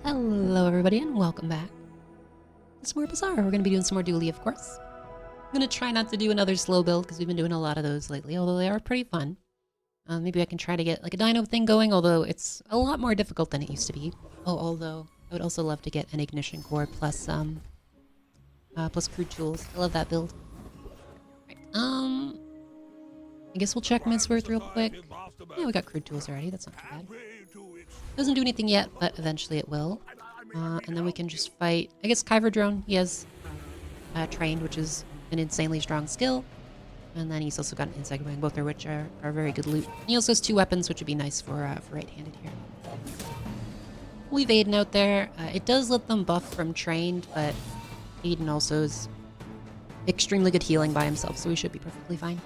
Hello everybody and welcome back. Some more Bazaar. We're going to be doing some more dually, of course. I'm going to try not to do another slow build because we've been doing a lot of those lately, although they are pretty fun. Maybe I can try to get like a dino thing going, although it's a lot more difficult than it used to be. Oh, although I would also love to get an ignition core plus crude tools. I love that build. Right, I guess we'll check Midsworth real quick. Yeah, we got crude tools already. That's not too bad. Doesn't do anything yet, but eventually it will. And then we can just fight, I guess, Kyver Drone. He has trained, which is an insanely strong skill. And then he's also got an Insect Wing, both of which are very good loot. He also has 2 weapons, which would be nice for right-handed here. Leave Aiden out there. It does let them buff from trained, but Aiden also is extremely good healing by himself, so he should be perfectly fine.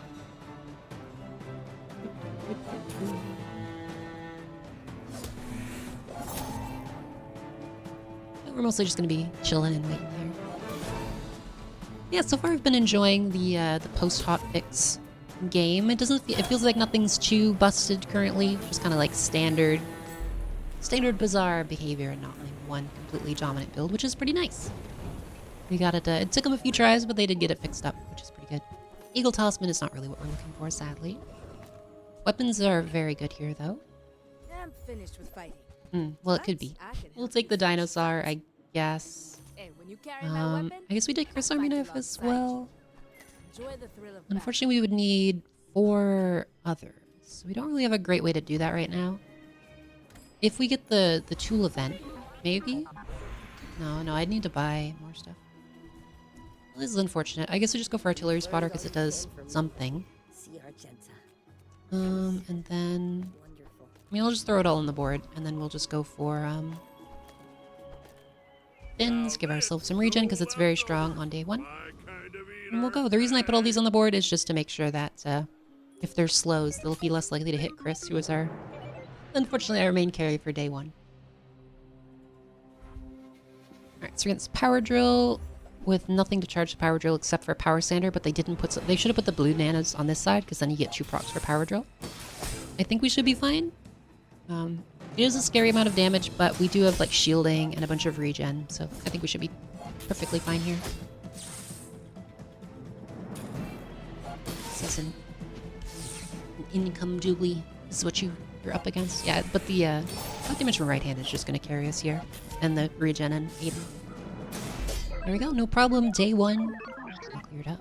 We're mostly just going to be chilling and waiting here. Yeah, so far I've been enjoying the post-hotfix game. It feels like nothing's too busted currently. Just kind of like standard Bazaar behavior and not like one completely dominant build, which is pretty nice. We got it. It took them a few tries, but they did get it fixed up, which is pretty good. Eagle Talisman is not really what we're looking for, sadly. Weapons are very good here, though. I'm finished with fighting. Well, it could be. We'll take the dinosaur, I guess. Hey, when you carry my weapon, I guess we take Chris Army Knife as well. enjoy the thrill of Unfortunately, we would need 4 others. We don't really have a great way to do that right now. If we get the tool event, maybe? No, I'd need to buy more stuff. Well, this is unfortunate. I guess we just go for Artillery Spotter because it does something. And then... I mean, I'll just throw it all on the board, and then we'll just go for, fins, give ourselves some regen, because it's very strong on day 1. And we'll go. The reason I put all these on the board is just to make sure that, if there's slows, they'll be less likely to hit Chris, who is unfortunately, our main carry for day 1. Alright, so we're against Power Drill, with nothing to charge the Power Drill except for Power Sander, but they didn't put... They should have put the blue nanas on this side, because then you get 2 procs for Power Drill. I think we should be fine. It is a scary amount of damage, but we do have like shielding and a bunch of regen, so I think we should be perfectly fine here. This is an income dually. This is what you're up against. Yeah, but the not damage from right hand is just going to carry us here, and the regen and Aiden. There we go, no problem. Day 1 cleared up.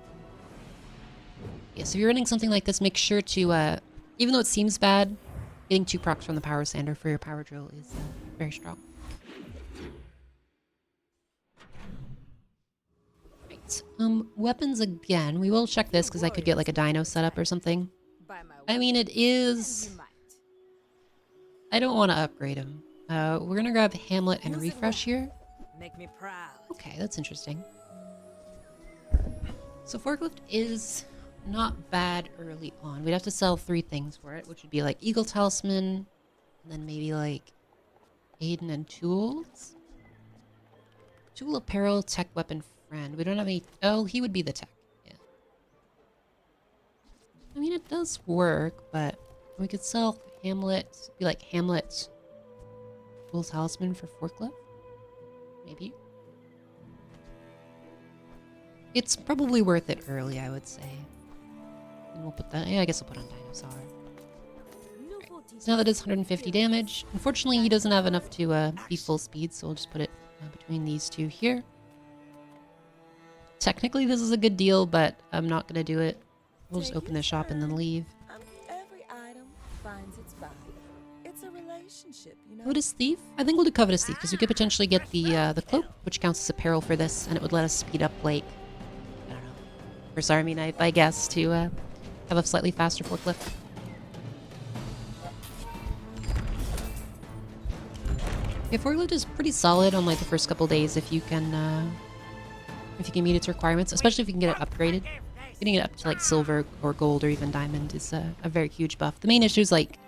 Yeah, so if you're running something like this, make sure to even though it seems bad, getting 2 procs from the Power Sander for your Power Drill is very strong. Right, weapons again. We will check this because I could get like a dino setup or something. I mean, it is... I don't want to upgrade him. We're gonna grab Hamlet and Refresh here. Make me proud. Okay, that's interesting. So Forklift is... not bad early on. We'd have to sell 3 things for it, which would be like Eagle Talisman, and then maybe like Aiden and Tools. Tool Apparel, Tech Weapon Friend. We don't have any... Oh, he would be the tech. Yeah. I mean, it does work, but we could sell Hamlet. Be like Hamlet Tool Talisman for Forklift. Maybe. It's probably worth it early, I would say. And we'll put that... Yeah, I guess I'll put on Dinosaur. Right. So now that is 150 damage. Unfortunately, he doesn't have enough to be full speed, so we'll just put it between these 2 here. Technically, this is a good deal, but I'm not going to do it. We'll just open the shop and then leave. Every item finds its value. It's a relationship, you know. Covetous Thief? I think we'll do Covetous Thief, because we could potentially get the cloak, which counts as apparel for this, and it would let us speed up, like... I don't know. Chris Army Knife, I guess, to... have a slightly faster forklift. Yeah, forklift is pretty solid on like the first couple days if you can meet its requirements, especially if you can get it upgraded. Getting it up to like silver or gold or even diamond is a very huge buff. The main issue is like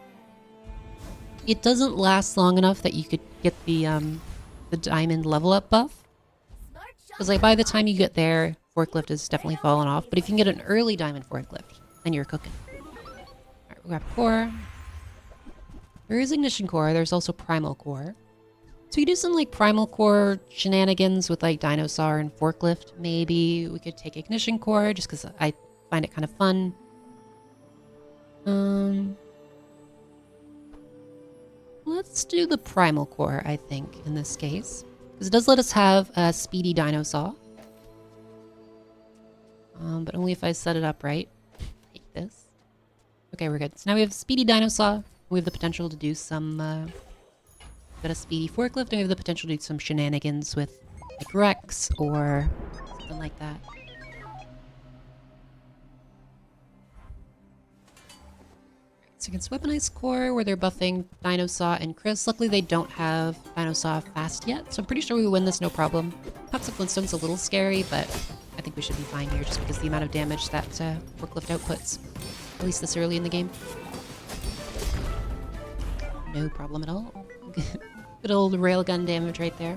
it doesn't last long enough that you could get the diamond level up buff. Because like by the time you get there, forklift has definitely fallen off. But if you can get an early diamond forklift, then you're cooking. Alright, we'll grab core. There is ignition core. There's also primal core. So we do some like Primal Core shenanigans with like Dinosaur and Forklift. Maybe we could take Ignition Core just because I find it kind of fun. Let's do the Primal Core, I think, in this case. Because it does let us have a speedy Dinosaur. But only if I set it up right. Take this. Okay, we're good. So now we have Speedy Dinosaur. We have the potential to do some, got a Speedy Forklift, and we have the potential to do some shenanigans with, like, Rex, or something like that. So against Weaponized Core, where they're buffing Dinosaur and Chris. Luckily, they don't have Dinosaur fast yet, so I'm pretty sure we win this no problem. Toxic Flintstone's a little scary, but I think we should be fine here just because the amount of damage that Forklift outputs, at least this early in the game. No problem at all. Good old railgun damage right there.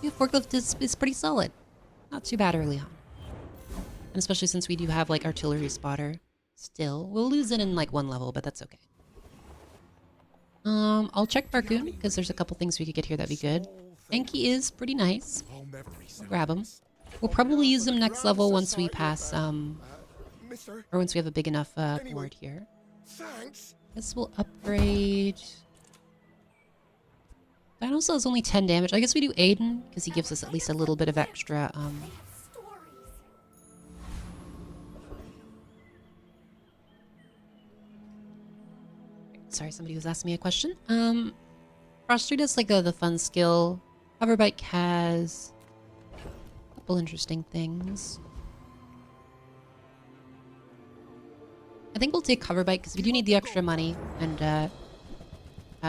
Yeah, Forklift is pretty solid. Not too bad early on. And especially since we do have, like, Artillery Spotter still. We'll lose it in, like, one level, but that's okay. I'll check Barcoon, because there's a couple things we could get here that'd be good. Enki is pretty nice. I'll grab him. We'll probably use him next level once we pass, or once we have a big enough board here. Guess we'll upgrade. Dinosaur is only 10 damage. I guess we do Aiden, because he gives us at least a little bit of extra, Sorry, somebody was asking me a question. Frost does like the fun skill. Hoverbike has a couple interesting things. I think we'll take Hoverbike because we do need the extra money, and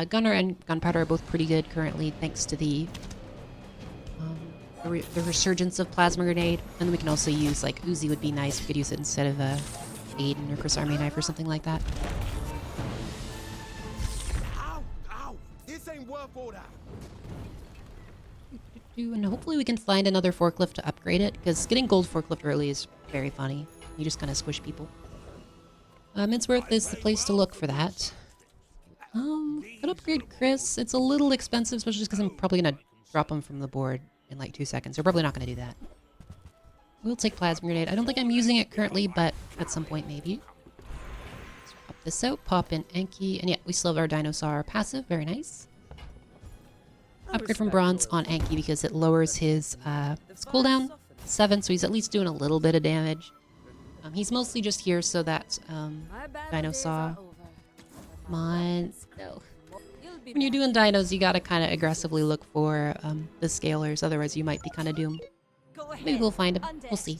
Gunner and Gunpowder are both pretty good currently, thanks to the resurgence of Plasma Grenade. And then we can also use, like, Uzi would be nice. We could use it instead of Aiden or Chris Army Knife or something like that. And hopefully we can find another forklift to upgrade it, because getting gold forklift early is very funny. You just kind of squish people. Midsworth is the place to look for that. Could upgrade Chris. It's a little expensive, especially because I'm probably going to drop him from the board in like 2 seconds. We're probably not going to do that. We'll take Plasma Grenade. I don't think I'm using it currently, but at some point maybe. Let's pop this out, pop in Enki, and yeah, we still have our Dinosaur passive. Very nice. Upgrade from Bronze on Enki because it lowers his cooldown 7, so he's at least doing a little bit of damage. He's mostly just here so that Dinosaur. Come on. No. When you're doing dinos, you gotta kind of aggressively look for the scalers, otherwise you might be kind of doomed. Maybe we'll find him. We'll see.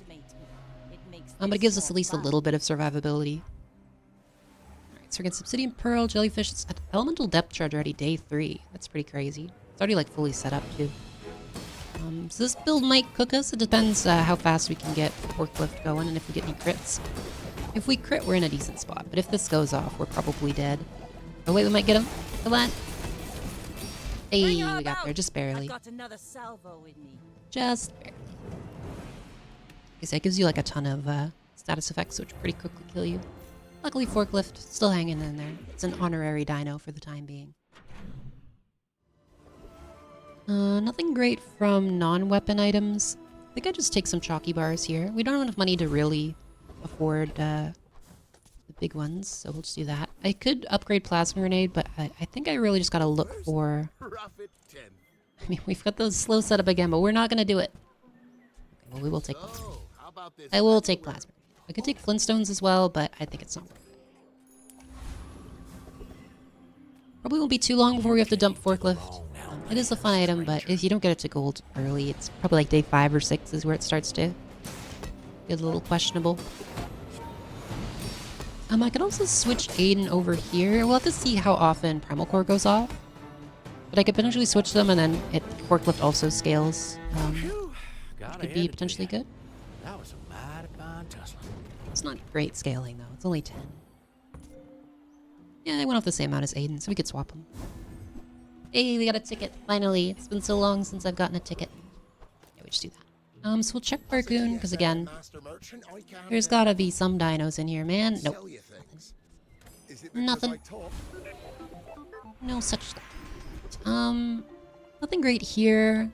But it gives us at least a little bit of survivability. Alright, so we're getting Obsidian Pearl, Jellyfish. It's at Elemental Depth Charge already, day 3. That's pretty crazy. It's already like fully set up too. So this build might cook us. It depends how fast we can get Forklift going and if we get any crits. If we crit, we're in a decent spot. But if this goes off, we're probably dead. Oh wait, we might get him. Come on. Hey, we got there. Just barely. Just barely. Okay, so it gives you like a ton of status effects, which pretty quickly kill you. Luckily, Forklift still hanging in there. It's an honorary dino for the time being. Nothing great from non-weapon items. I think I just take some chalky bars here. We don't have enough money to really afford the big ones, so we'll just do that. I could upgrade Plasma Grenade, but I think I really just gotta look for... I mean, we've got those slow setup again, but we're not gonna do it. Okay, well, we will take Plasma Grenade. I will take Plasma Grenade. I could take Flintstones as well, but I think it's not worth it. Probably won't be too long before we have to dump Forklift. It is a fun item, but if you don't get it to gold early, it's probably like day 5 or 6 is where it starts to get a little questionable. I could also switch Aiden over here. We'll have to see how often Primal Core goes off. But I could potentially switch them, and then Forklift also scales. Could be potentially good. That was a mighty fine tussle. It's not great scaling, though. It's only 10. Yeah, they went off the same amount as Aiden, so we could swap them. Hey, we got a ticket, finally. It's been so long since I've gotten a ticket. Yeah, we just do that. So we'll check Barcoon, because again, there's gotta be some dinos in here, man. Nope. Nothing. No such thing. Nothing great here.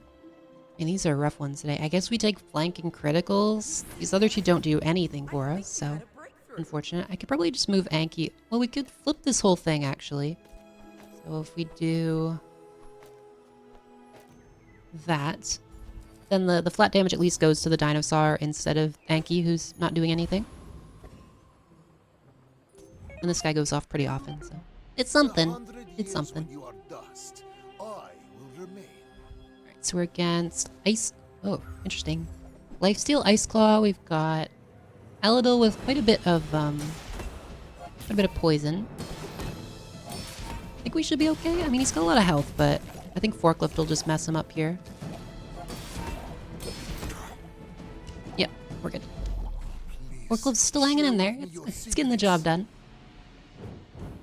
And these are rough ones today. I guess we take flank and criticals. These other two don't do anything for us, so unfortunate. I could probably just move Anki. Well, we could flip this whole thing, actually. So if we do that, then the flat damage at least goes to the Dinosaur instead of Anki, who's not doing anything. And this guy goes off pretty often, so it's something. It's something. Alright, so we're against Ice... Oh, interesting. Lifesteal, Ice Claw, we've got Aladil with quite a bit of poison. I think we should be okay. I mean, he's got a lot of health, but I think Forklift will just mess him up here. Yep, we're good. Forklift's still hanging in there. It's getting the job done.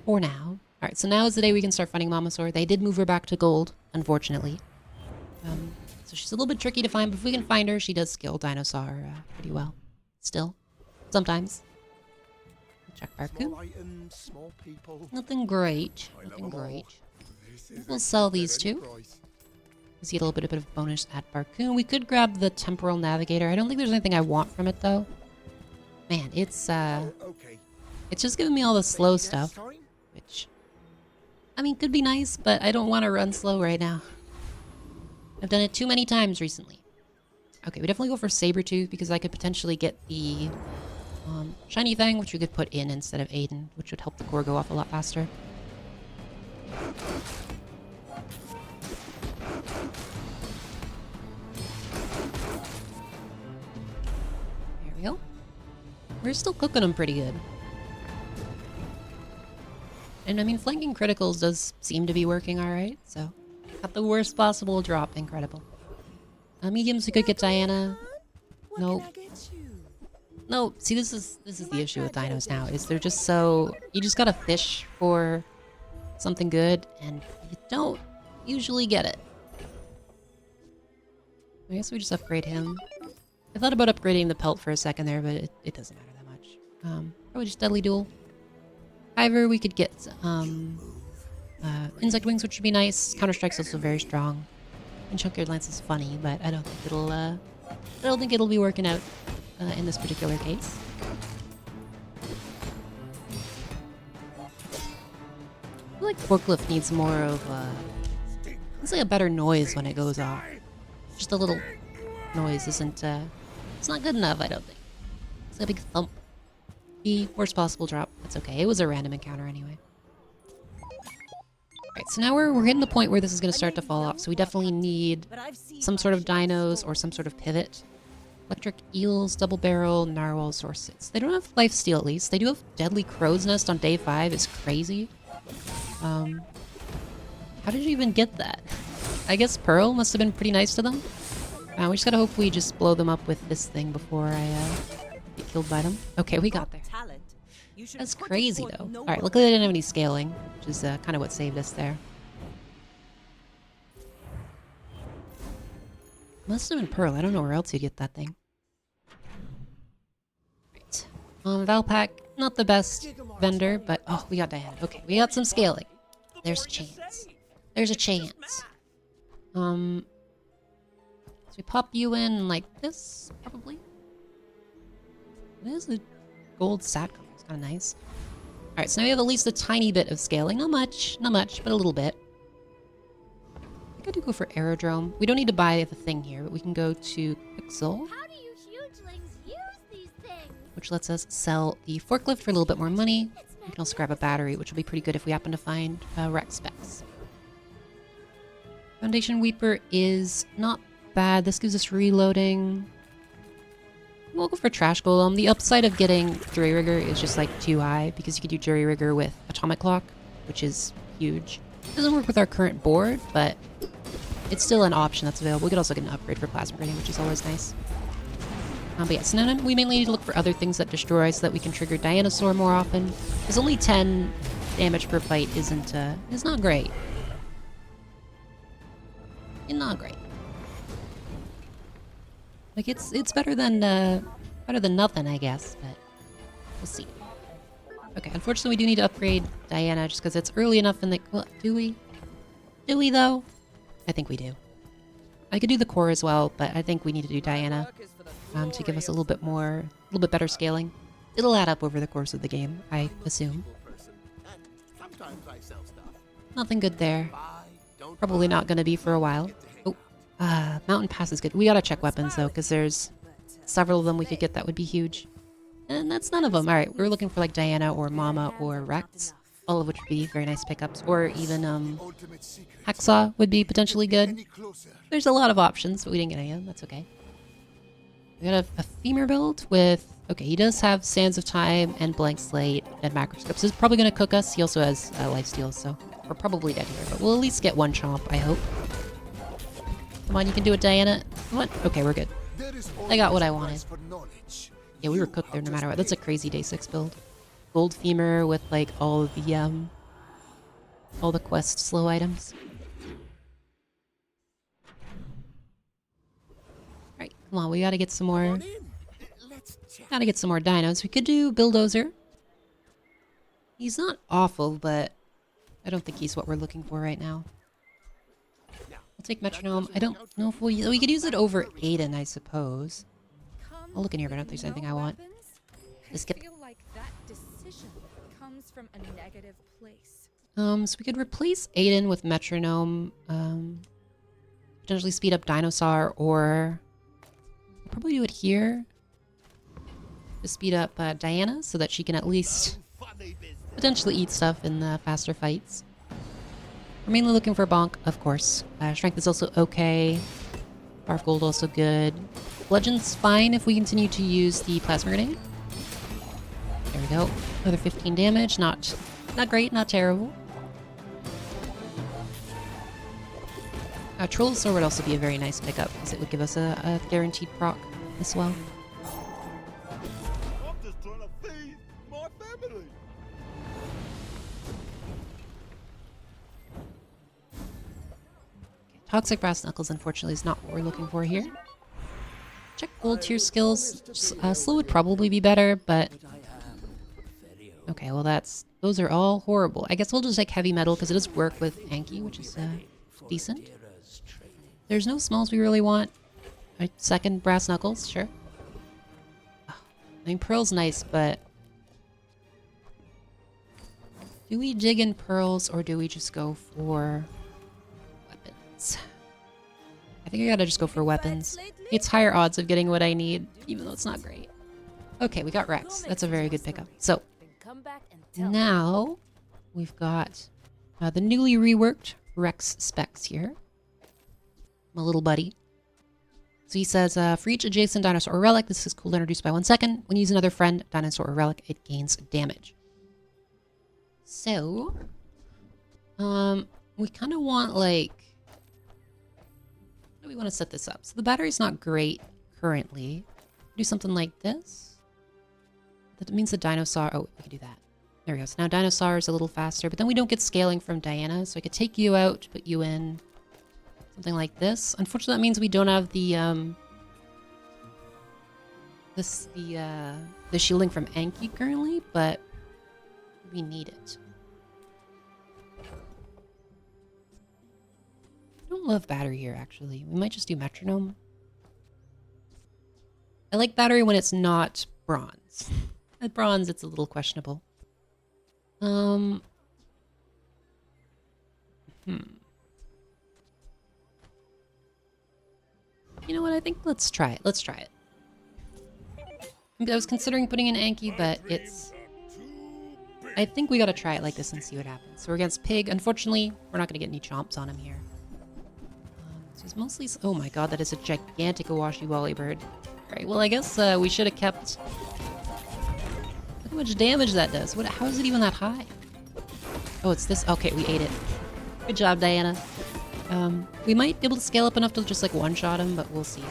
For now. Alright, so now is the day we can start finding Mamasaur. They did move her back to gold, unfortunately. So she's a little bit tricky to find, but if we can find her, she does skill Dinosaur pretty well. Still. Sometimes. Check Barku. Nothing great. Nothing great. We'll sell these two. Let's get a little bit of bonus at Barcoon. We could grab the Temporal Navigator. I don't think there's anything I want from it, though. Man, it's just giving me all the slow stuff. Which, I mean, could be nice, but I don't want to run slow right now. I've done it too many times recently. Okay, we definitely go for Sabretooth because I could potentially get the shiny thing, which we could put in instead of Aiden, which would help the core go off a lot faster. There we go. We're still cooking them pretty good. And I mean, flanking criticals does seem to be working alright, so... Got the worst possible drop, incredible. Mediums, we could get Diana. Nope. No, see, this is the issue with dinos now, is they're just so... You just gotta fish for something good, and you don't usually get it. I guess we just upgrade him. I thought about upgrading the pelt for a second there, but it doesn't matter that much. Probably just Deadly Duel. However, we could get Insect Wings, which would be nice. Counter-Strike's also very strong. And Chunkyard Lance is funny, but I don't think it'll be working out in this particular case. I feel like Forklift needs more of it's like a better noise when it goes off. Just a little noise isn't it's not good enough, I don't think. It's a big thump. The worst possible drop. That's okay. It was a random encounter anyway. Alright, so now we're hitting the point where this is going to start to fall off, so we definitely need some sort of dinos or some sort of pivot. Electric Eels, Double Barrel, Narwhal, Sources. They don't have Lifesteal at least. They do have Deadly Crow's Nest on day 5. It's crazy. How did you even get that? I guess Pearl must have been pretty nice to them. We just gotta hope we just blow them up with this thing before I get killed by them. Okay, we got there. That's crazy, though. Alright, luckily I didn't have any scaling, which is kind of what saved us there. Must have been Pearl. I don't know where else you get that thing. Right. Valpak, not the best vendor, but... Oh, we got Diana. Okay, we got some scaling. There's a chance. There's a chance. So we pop you in like this, probably. It is a gold satcom. It's kind of nice. Alright, so now we have at least a tiny bit of scaling. Not much, but a little bit. I think I do go for Aerodrome. We don't need to buy the thing here, but we can go to Pixel. How do you hugelings use these things? Which lets us sell the forklift for a little bit more money. We can also grab a battery, which will be pretty good if we happen to find Rex specs. Foundation Weeper is not bad. This gives us reloading. We'll go for Trash Golem. The upside of getting Jury Rigger is just like too high because you could do Jury Rigger with Atomic Clock, which is huge. It doesn't work with our current board, but it's still an option that's available. We could also get an upgrade for Plasma Grenade, which is always nice. But yeah, so now we mainly need to look for other things that destroy so that we can trigger Dinosaur more often. Because only 10 damage per fight is not great. It's not great. Like it's better than nothing, I guess, but we'll see. Okay, unfortunately we do need to upgrade Diana just because it's early enough in the... Well, do we? Do we, though? I think we do. I could do the core as well, but I think we need to do Diana to give us a little bit better scaling. It'll add up over the course of the game, I assume. Sometimes I sell stuff. Nothing good there. Buy, don't Probably buy, not going to be for a while. Oh, Mountain Pass is good. We gotta check weapons, though, because there's several of them we could get that would be huge. And that's none of them. Alright, we're looking for like Diana or Mama or Rex, all of which would be very nice pickups. Or even ultimate secret. Hacksaw would be potentially good. Any closer. There's a lot of options, but we didn't get any of them. That's okay. We got a femur build with... Okay, he does have Sands of Time and Blank Slate and Macroscopes. This is probably going to cook us. He also has Lifesteal, so we're probably dead here. But we'll at least get one chomp, I hope. Come on, you can do it, Diana. Come on. Okay, we're good. I got what I wanted. Yeah, we were cooked there no matter what. That's a crazy day 6 build. Gold femur with like all the quest slow items. Alright, come on, we gotta get some more. Gotta get some more dinos. We could do Bulldozer. He's not awful, but I don't think he's what we're looking for right now. I'll take Metronome. I don't know if we could use it over Aiden, I suppose. I'll look in here, but I don't think there's anything I want. Just skip. Feel like that decision comes from a negative place. So we could replace Aiden with Metronome. Potentially speed up Dinosaur, or we'll probably do it here to speed up Diana, so that she can at least potentially eat stuff in the faster fights. We're mainly looking for Bonk, of course. Strength is also okay. Barf Gold also good. Bludgeon's fine if we continue to use the Plasma Grenade. There we go. Another 15 damage. Not great, not terrible. Troll Sword would also be a very nice pickup, because it would give us a guaranteed proc as well. I'm just trying to feed my family. Toxic Brass Knuckles, unfortunately, is not what we're looking for here. Check gold tier skills. Slow would probably be better, but... Okay, well those are all horrible. I guess we'll just take heavy metal, because it does work with Anki, which is decent. There's no smalls we really want. A second Brass Knuckles, sure. I mean, Pearl's nice, but... Do we dig in Pearls, or do we just go for... weapons? I think I gotta just go for weapons. It's higher odds of getting what I need, even though it's not great. Okay, we got Rex. That's a very good pickup. So, now we've got the newly reworked Rex specs here. My little buddy. So he says, for each adjacent dinosaur or relic, this is cooldown reduced by 1 second. When you use another friend, dinosaur or relic, it gains damage. So, we kind of want like... How do we want to set this up? So the battery's not great currently. Do something like this. That means the dinosaur... Oh, we can do that. There we go. So now dinosaur is a little faster, but then we don't get scaling from Diana, so I could take you out, put you in something like this. Unfortunately, that means we don't have the the shielding from Anki currently, but we need it. I don't love battery here, actually. We might just do metronome. I like battery when it's not bronze. At bronze, it's a little questionable. You know what? I think let's try it. Let's try it. I was considering putting in Anki, but it's... I think we gotta try it like this and see what happens. So we're against Pig. Unfortunately, we're not gonna get any chomps on him here. So he's mostly... Oh my god, that is a gigantic Awashi Wally bird. Alright, well I guess we should have kept... Look how much damage that does. How is it even that high? Oh, it's this... Okay, we ate it. Good job, Diana. We might be able to scale up enough to just like one-shot him, but we'll see.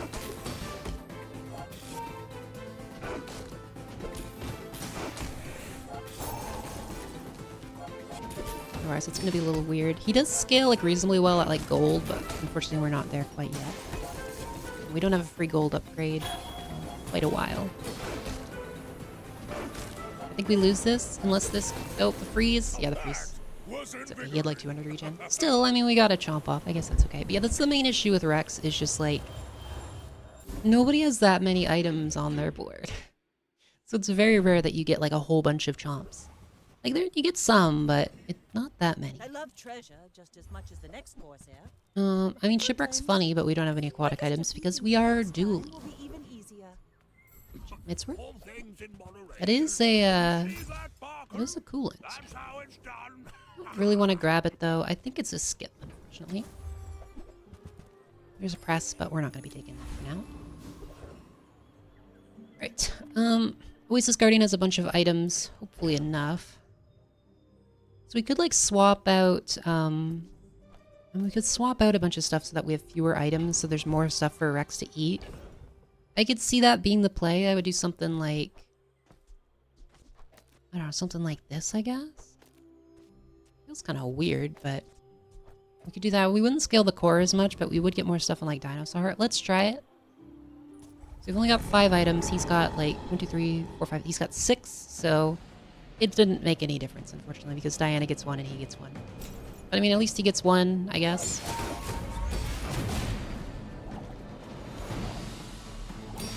Alright, so it's gonna be a little weird. He does scale like reasonably well at like gold, but unfortunately we're not there quite yet. We don't have a free gold upgrade in quite a while. I think we lose this, unless this... Oh, the freeze? Yeah, the freeze. It's okay, he had like 200 regen. Still, I mean, we got a chomp off. I guess that's okay. But yeah, that's the main issue with Rex, is just like, nobody has that many items on their board. So it's very rare that you get like a whole bunch of chomps. Like, there you get some, but it's not that many. I love treasure just as much as the next Corsair. I mean, Shipwreck's funny, but we don't have any aquatic items because we are dual. Will be even easier. It's worth. That is a coolant. Don't really want to grab it though. I think it's a skip, unfortunately. There's a press, but we're not going to be taking that for now. Right. Oasis Guardian has a bunch of items, hopefully enough. So we could like swap out, and we could swap out a bunch of stuff so that we have fewer items, so there's more stuff for Rex to eat. I could see that being the play. I would do something like, I don't know, something like this, I guess. Feels kind of weird, but we could do that. We wouldn't scale the core as much, but we would get more stuff on like Dinosaur Heart. Let's try it. So we've only got 5 items. He's got like 1, 2, 3, 4, 5. He's got 6, so it didn't make any difference, unfortunately, because Diana gets 1 and he gets 1. But I mean, at least he gets 1, I guess.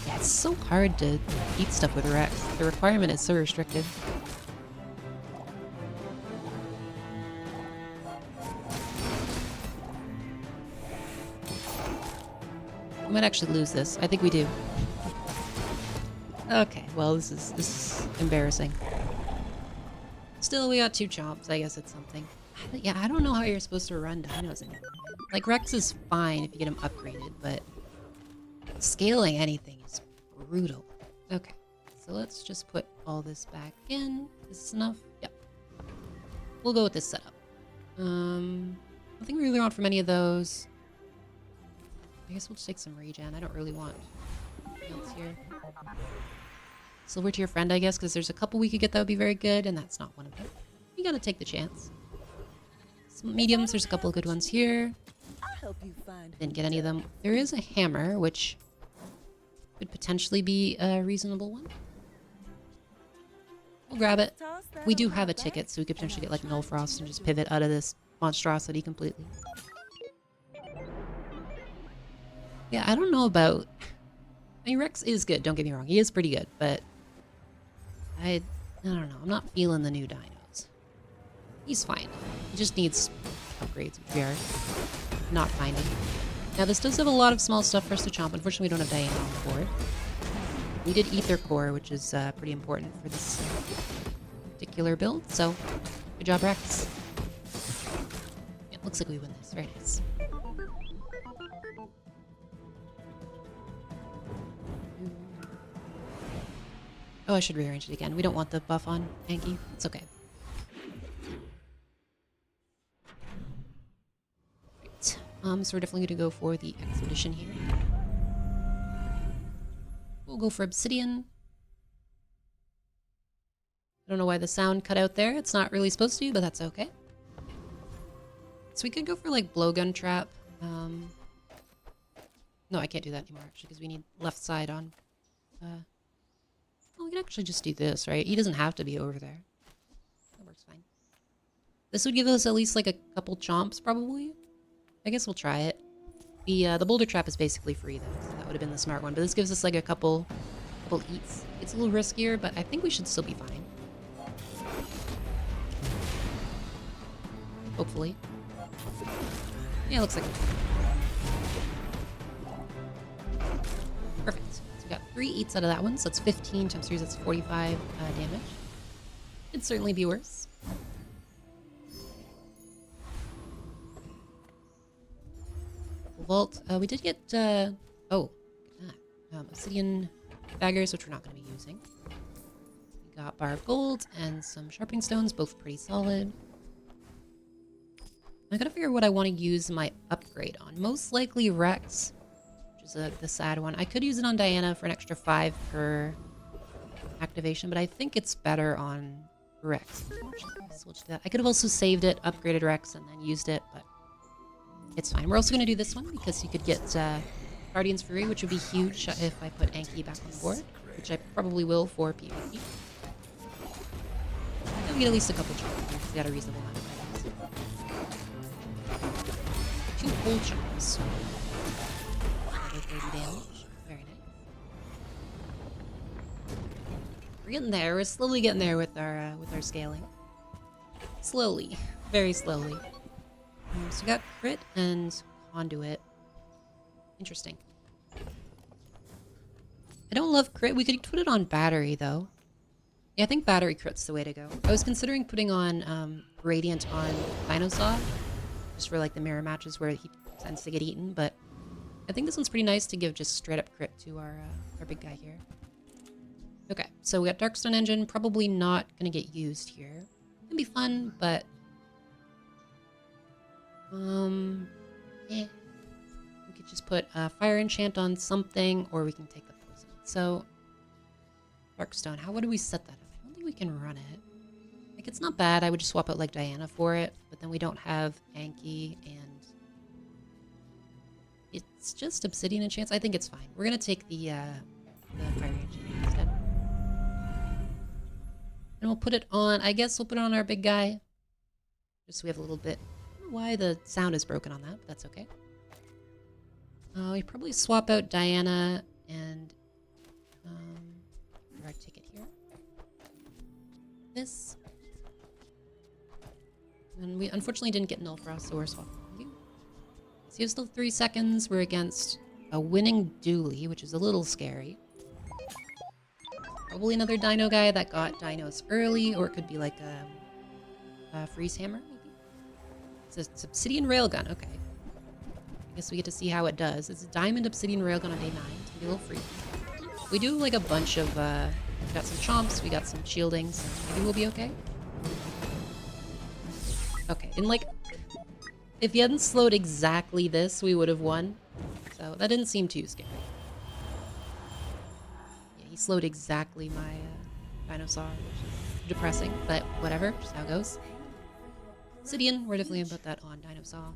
Yeah, it's so hard to eat stuff with Rex. The requirement is so restricted. We might actually lose this. I think we do. Okay, well, this is embarrassing. Still, we got 2 chomps. I guess it's something. Yeah, I don't know how you're supposed to run dinos anymore. Like, Rex is fine if you get him upgraded, but scaling anything is brutal. Okay, so let's just put all this back in. Is this enough? Yep. We'll go with this setup. Nothing we really want from any of those. I guess we'll just take some regen. I don't really want anything else here. Silver to your friend, I guess, because there's a couple we could get that would be very good, and that's not one of them. You gotta take the chance. Some mediums, there's a couple of good ones here. I'll help you find. Didn't get any of them. There is a hammer, which could potentially be a reasonable one. We'll grab it. Toss that We do on have my a ticket, back. so we could potentially get like Null Frost and just pivot out of this monstrosity completely. Yeah, I don't know about... I mean, Rex is good, don't get me wrong. He is pretty good, but... I don't know. I'm not feeling the new dinos. He's fine. He just needs upgrades, which we are not finding. Now, this does have a lot of small stuff for us to chomp. Unfortunately, we don't have Diana on the board. We did eat their core, which is pretty important for this particular build, so good job, Rex. Yeah, looks like we win this. Very nice. Oh, I should rearrange it again. We don't want the buff on Anki. It's okay. Right. So we're definitely going to go for the expedition here. We'll go for obsidian. I don't know why the sound cut out there. It's not really supposed to, but that's okay. So we could go for like blowgun trap. No, I can't do that anymore actually because we need left side on. Well, we can actually just do this, right? He doesn't have to be over there. That works fine. This would give us at least like a couple chomps, probably. I guess we'll try it. The boulder trap is basically free though, so that would have been the smart one. But this gives us like a couple eats. It's a little riskier, but I think we should still be fine. Hopefully. Yeah, looks like it. Perfect. So we got 3 eats out of that one, so that's 15 times 3, that's 45 damage. Could certainly be worse. Vault. We did get, obsidian daggers, which we're not going to be using. We got bar of gold and some sharpening stones, both pretty solid. I gotta figure out what I want to use my upgrade on. Most likely Rex, which is the sad one. I could use it on Diana for an extra 5 per activation, but I think it's better on Rex. So we'll do that. I could have also saved it, upgraded Rex, and then used it, but it's fine. We're also going to do this one because you could get Guardians free, which would be huge if I put Anki back on the board, which I probably will for PvP. And we get at least a couple charges. We got a reasonable amount of items. 2 whole chomps. Another 30 damage. Very nice. We're getting there. We're slowly getting there with our scaling. Slowly. Very slowly. So we got crit and conduit. Interesting. I don't love crit. We could put it on battery, though. Yeah, I think battery crit's the way to go. I was considering putting on Radiant on Dinosaur, just for like the mirror matches where he tends to get eaten, but I think this one's pretty nice to give just straight up crit to our big guy here. Okay, so we got Darkstone Engine, probably not gonna get used here. Can be fun, but yeah. We could just put a Fire Enchant on something, or we can take the poison. So Darkstone, what do we set that up? I don't think we can run it. Like, it's not bad. I would just swap out like Diana for it, but then we don't have Anki, and it's just Obsidian Enchants. I think it's fine. We're gonna take the Fire Enchant instead. And we'll put it on, I guess we'll put it on our big guy. Just so we have a little bit. I don't know why the sound is broken on that, but that's okay. We probably swap out Diana and our ticket here. This. And we unfortunately didn't get Null Frost, so we're swapping you. So you have still 3 seconds. We're against a winning Dooley, which is a little scary. Probably another Dino guy that got Dinos early, or it could be like a Freeze Hammer, maybe? It's Obsidian Railgun, okay. I guess we get to see how it does. It's a Diamond Obsidian Railgun on day 9. It's gonna be a little free. We do like a bunch of, we got some chomps, we got some shielding, so maybe we'll be okay. Okay, and like, if he hadn't slowed exactly this, we would have won. So that didn't seem too scary. Yeah, he slowed exactly my Dinosaur, which is depressing, but whatever, just how it goes. Obsidian, we're definitely gonna put that on Dinosaur.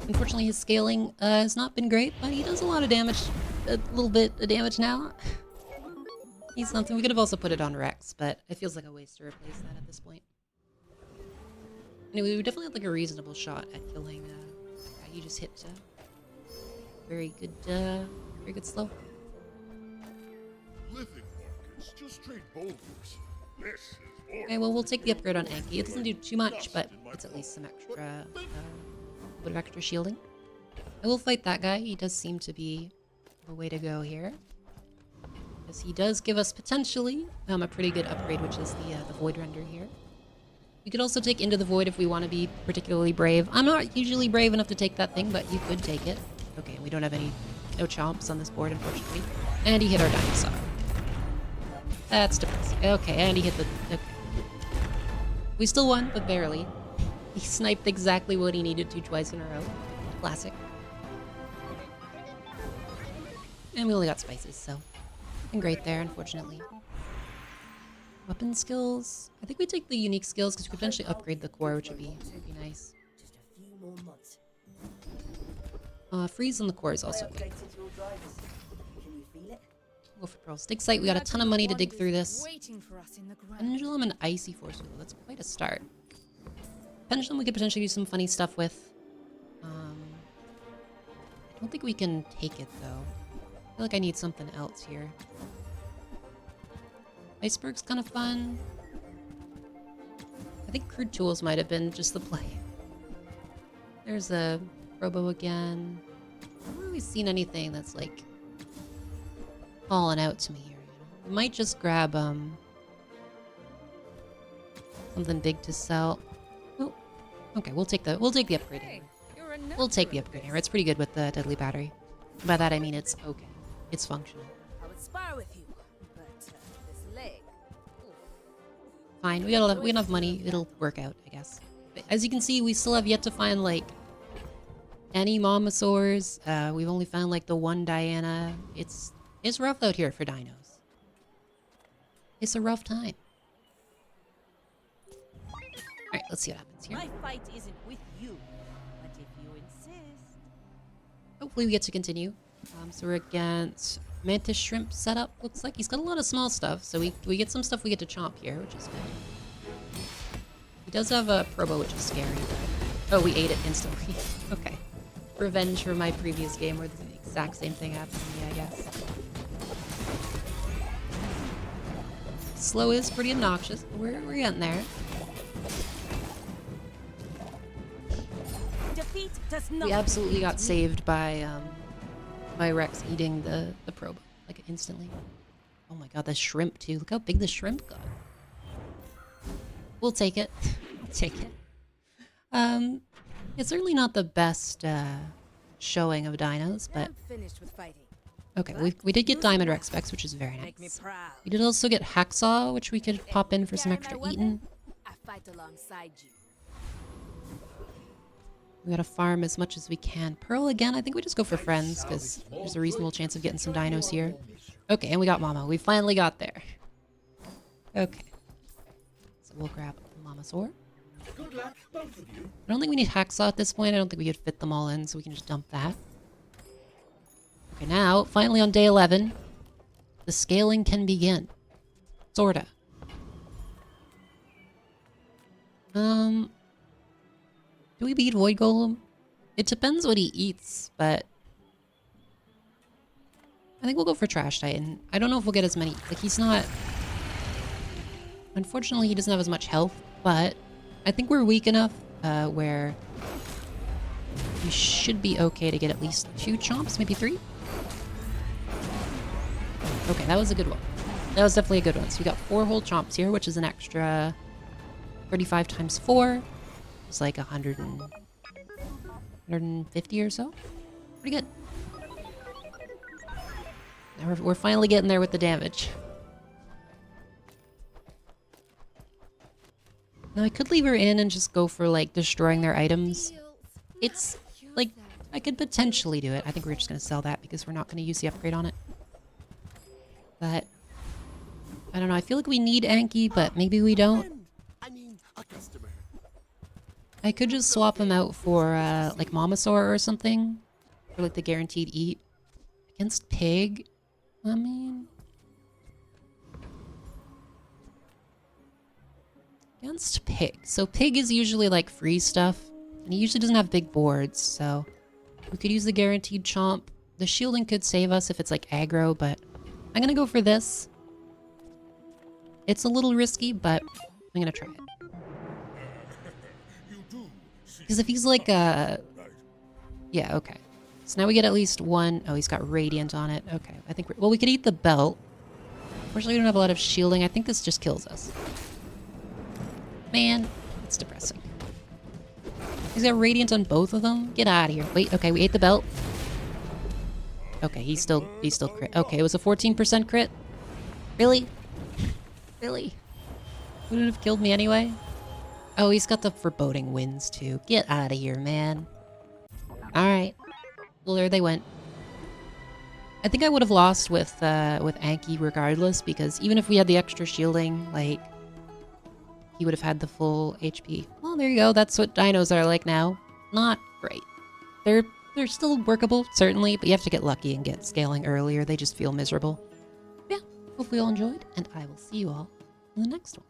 Unfortunately, his scaling has not been great, but he does a lot of damage, a little bit of damage now. He's something. We could have also put it on Rex, but it feels like a waste to replace that at this point. Anyway, we definitely had like a reasonable shot at killing. Yeah, he just hit very good slow. Living markers, just straight boulders. This is Okay, well we'll take the upgrade on Anki. It doesn't do too much, but it's at least some extra. Bit of extra shielding. I will fight that guy. He does seem to be the way to go here, because he does give us potentially a pretty good upgrade, which is the Void Render here. We could also take Into the Void if we want to be particularly brave. I'm not usually brave enough to take that thing, but you could take it. Okay, we don't have no chomps on this board, unfortunately. And he hit our Dinosaur. That's depressing. Okay, and he hit the... Okay. We still won, but barely. He sniped exactly what he needed to twice in a row. Classic. And we only got spices, so nothing great there, unfortunately. Weapon skills. I think we take the unique skills because we could potentially upgrade the core, which would be nice. Just a few more months. Freeze on the core is also good. Can you feel it? Go for Pearl Dig Site. We got a ton of money to dig through this. Waiting for us in the ground. Pendulum and Icy Force Wheel. That's quite a start. Pendulum we could potentially do some funny stuff with. I don't think we can take it though. I feel like I need something else here. Iceberg's kind of fun. I think Crude Tools might have been just the play. There's a Robo again. I haven't really seen anything that's like falling out to me here. We might just grab something big to sell. Oh, okay, we'll take the upgrade Hey, hammer. you're a We'll take the upgrade hammer. It's pretty good with the deadly battery. By that I mean it's okay. It's functional. I would spar with you, but this leg. Fine. We got enough money. It'll work out, I guess. But as you can see, we still have yet to find like any Momosaurs. We've only found like the one Diana. It's rough out here for dinos. It's a rough time. Alright, let's see what happens here. My fight isn't with you, but if you insist. Hopefully we get to continue. So we're against Mantis Shrimp setup, looks like. He's got a lot of small stuff, so we get some stuff we get to chomp here, which is good. He does have a Probo, which is scary, but Oh, we ate it instantly. Okay. Revenge for my previous game where the exact same thing happened to me, I guess. Slow is pretty obnoxious, but we're getting there. Defeat does not We absolutely got saved by Rex eating the probe, like instantly. Oh my god, the shrimp too. Look how big the shrimp got. We'll take it. We'll take it. It's certainly not the best showing of dinos, but I'm finished with fighting. okay, we did get diamond Rex specs, which is very Make me nice. proud. We did also get hacksaw, which we could pop in for some Carry extra my eating. I fight alongside you. We gotta farm as much as we can. Pearl again, I think we just go for friends, because there's a reasonable chance of getting some dinos here. Okay, and we got Mama. We finally got there. Okay. So we'll grab Mamasaur. Good luck, both of you. I don't think we need hacksaw at this point. I don't think we could fit them all in, so we can just dump that. Okay, now, finally on day 11, the scaling can begin. Sorta. Do we beat Void Golem? It depends what he eats, but I think we'll go for Trash Titan. I don't know if we'll get as many. Like, he's not... Unfortunately, he doesn't have as much health, but I think we're weak enough where we should be okay to get at least 2 chomps, maybe 3. Okay, that was a good one. That was definitely a good one. So we got 4 whole chomps here, which is an extra 35 times 4. It's like 150 or so. Pretty good. Now we're finally getting there with the damage. Now I could leave her in and just go for like destroying their items. It's like, I could potentially do it. I think we're just going to sell that because we're not going to use the upgrade on it. But I don't know. I feel like we need Anki, but maybe we don't. I mean, a customer. I could just swap him out for like Mamasaur or something. For like the guaranteed eat. Against Pig? I mean... Against Pig. So Pig is usually like free stuff. And he usually doesn't have big boards, so... We could use the guaranteed chomp. The shielding could save us if it's like aggro, but... I'm gonna go for this. It's a little risky, but I'm gonna try it. Because if he's like yeah, okay. So now we get at least 1. Oh, he's got Radiant on it. Okay, I think well, we could eat the belt. Unfortunately, we don't have a lot of shielding. I think this just kills us. Man, it's depressing. He's got Radiant on both of them? Get out of here. Wait, okay, we ate the belt. Okay, he's still crit. Okay, it was a 14% crit? Really? Really? Wouldn't have killed me anyway? Oh, he's got the foreboding winds too. Get out of here, man. Alright. Well, there they went. I think I would have lost with Anki regardless, because even if we had the extra shielding, like, he would have had the full HP. Well, there you go. That's what dinos are like now. Not great. They're still workable, certainly, but you have to get lucky and get scaling earlier. They just feel miserable. Yeah, hopefully you all enjoyed, and I will see you all in the next one.